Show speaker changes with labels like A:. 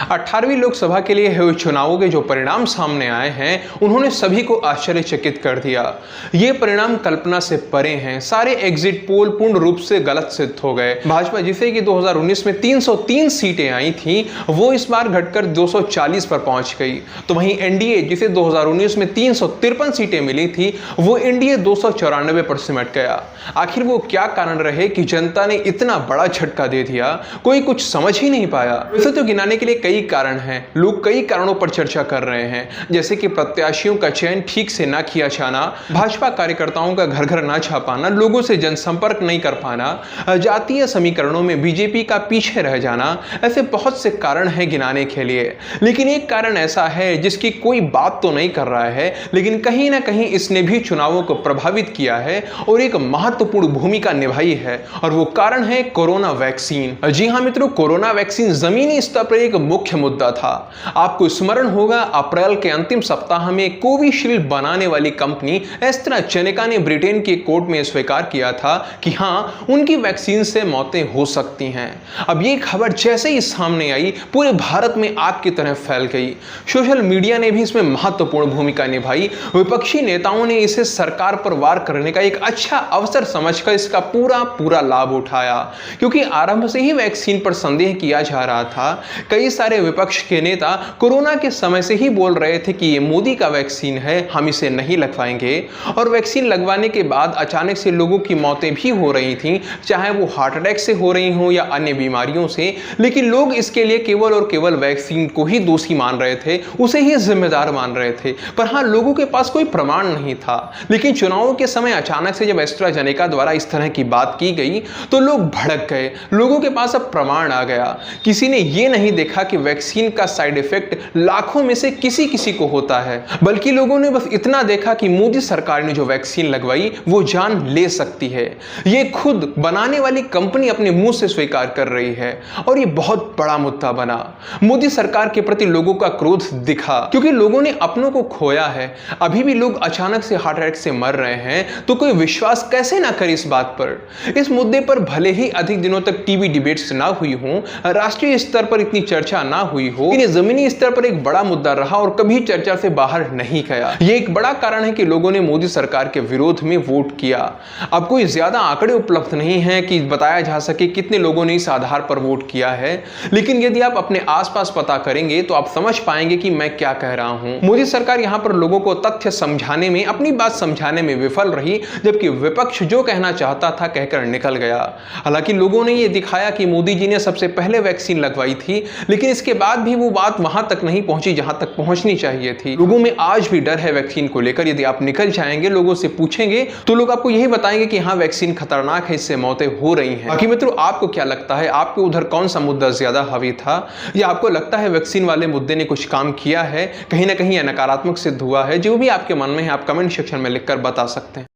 A: 18वीं लोकसभा के लिए हुए चुनावों के जो परिणाम सामने आए हैं, उन्होंने सभी को आश्चर्यचकित कर दिया। ये परिणाम कल्पना से परे हैं। सारे एग्जिट पोल पूर्ण रूप से गलत सिद्ध हो गए। भाजपा जिसे कि 2019 में 303 सीटें आई थी, वो इस बार घटकर 240 पर पहुंच गई। तो वहीं एनडीए जिसे 2019 में 353 सीटें मिली थी, वो एनडीए 294 पर सिमट गया। आखिर वो क्या कारण रहे कि जनता ने इतना बड़ा झटका दे दिया, कोई कुछ समझ ही नहीं पाया। वैसे तो गिनाने के लिए कई कारण हैं, लोग कई कारणों पर चर्चा कर रहे हैं, जैसे कि प्रत्याशियों का चयन ठीक से ना किया जाना, भाजपा कार्यकर्ताओं का घर घर ना छा पाना, लोगों से जनसंपर्क नहीं कर पाना, जातीय समीकरणों में बीजेपी का पीछे रह जाना। ऐसे बहुत से कारण हैं गिनाने के लिए, लेकिन एक कारण ऐसा है जिसकी कोई बात तो नहीं कर रहा है, लेकिन कहीं ना कहीं इसने भी चुनावों को प्रभावित किया है और एक महत्वपूर्ण भूमिका निभाई है, और वो कारण है कोरोना वैक्सीन। जी हाँ मित्रों, कोरोना वैक्सीन जमीनी स्तर पर एक मुख्य मुद्दा था। आपको स्मरण होगा, अप्रैल के अंतिम सप्ताह में कोविशील्ड बनाने वाली कंपनी एस्ट्राजेनेका ने ब्रिटेन के कोर्ट में स्वीकार किया था कि हां, उनकी वैक्सीन से मौतें हो सकती हैं। अब ये खबर जैसे ही सामने आई, पूरे भारत में आग की तरह फैल गई। सोशल मीडिया ने भी इसमें महत्वपूर्ण भूमिका निभाई। विपक्षी नेताओं ने इसे सरकार पर वार करने का एक अच्छा अवसर समझकर इसका पूरा लाभ उठाया, क्योंकि आरंभ से ही वैक्सीन पर संदेह किया जा रहा था। कई सारे विपक्ष के नेता कोरोना के समय से ही बोल रहे थे कि ये मोदी का वैक्सीन है, हम इसे नहीं लगवाएंगे। और वैक्सीन लगवाने के बाद अचानक से लोगों की मौतें भी हो रही थीं, चाहे वो हार्ट अटैक से हो रही हो या अन्य बीमारियों से। लेकिन लोग इसके लिए केवल और केवल वैक्सीन को ही दोषी मान रहे थे, उसे ही जिम्मेदार मान रहे थे। पर हाँ, लोगों के पास कोई प्रमाण नहीं था। लेकिन चुनावों के समय अचानक से जब एस्ट्राजेनेका द्वारा इस तरह की बात की गई, तो लोग भड़क गए। लोगों के पास अब प्रमाण आ गया। किसी ने यह नहीं देखा कि वैक्सीन का साइड इफेक्ट लाखों में से किसी को होता है, बल्कि लोगों ने बस इतना देखा कि मोदी सरकार ने जो वैक्सीन लगवाई वो जान ले सकती है। ये खुद बनाने वाली कंपनी अपने मुंह से स्वीकार कर रही है, और ये बहुत बड़ा मुद्दा बना। मोदी सरकार के प्रति लोगों का क्रोध दिखा, क्योंकि लोगों ने अपनों को खोया है। अभी भी लोग अचानक से हार्ट अटैक से मर रहे हैं, तो कोई विश्वास कैसे ना करे इस बात पर। इस मुद्दे पर भले ही अधिक दिनों तक टीवी डिबेट्स ना हुई हो, राष्ट्रीय स्तर पर इतनी चर्चा ना हुई हो, लेकिन जमीनी स्तर पर एक बड़ा मुद्दा रहा और कभी चर्चा से बाहर नहीं गया। ये एक बड़ा कारण है कि लोगों ने मोदी सरकार के विरोध में वोट किया। अब कोई ज्यादा आंकड़े उपलब्ध नहीं है कि बताया जा सके कितने लोगों ने इस आधार पर वोट किया है, लेकिन यदि आप अपने आसपास पता करेंगे तो आप समझ पाएंगे कि मैं क्या कह रहा हूं। मोदी सरकार यहां पर लोगों को तथ्य समझाने में, अपनी बात समझाने में विफल रही, जबकि विपक्ष जो कहना चाहता था कहकर निकल गया। हालांकि लोगों ने यह दिखाया कि मोदी जी ने सबसे पहले वैक्सीन लगवाई थी, लेकिन इसके बाद भी वो बात वहां तक नहीं पहुंची जहां तक पहुंचनी चाहिए थी। लोगों में आज भी डर है वैक्सीन को लेकर। यदि आप निकल जाएंगे, लोगों से पूछेंगे, तो लोग आपको यही बताएंगे कि हाँ, वैक्सीन खतरनाक है, इससे मौतें हो रही हैं। बाकी मित्रों, आपको क्या लगता है, आपके उधर कौन सा मुद्दा ज्यादा हावी था, या आपको लगता है वैक्सीन वाले मुद्दे ने कुछ काम किया है, कहीं ना कहीं यह नकारात्मक सिद्ध हुआ है? जो भी आपके मन में है, आप कमेंट सेक्शन में लिखकर बता सकते हैं।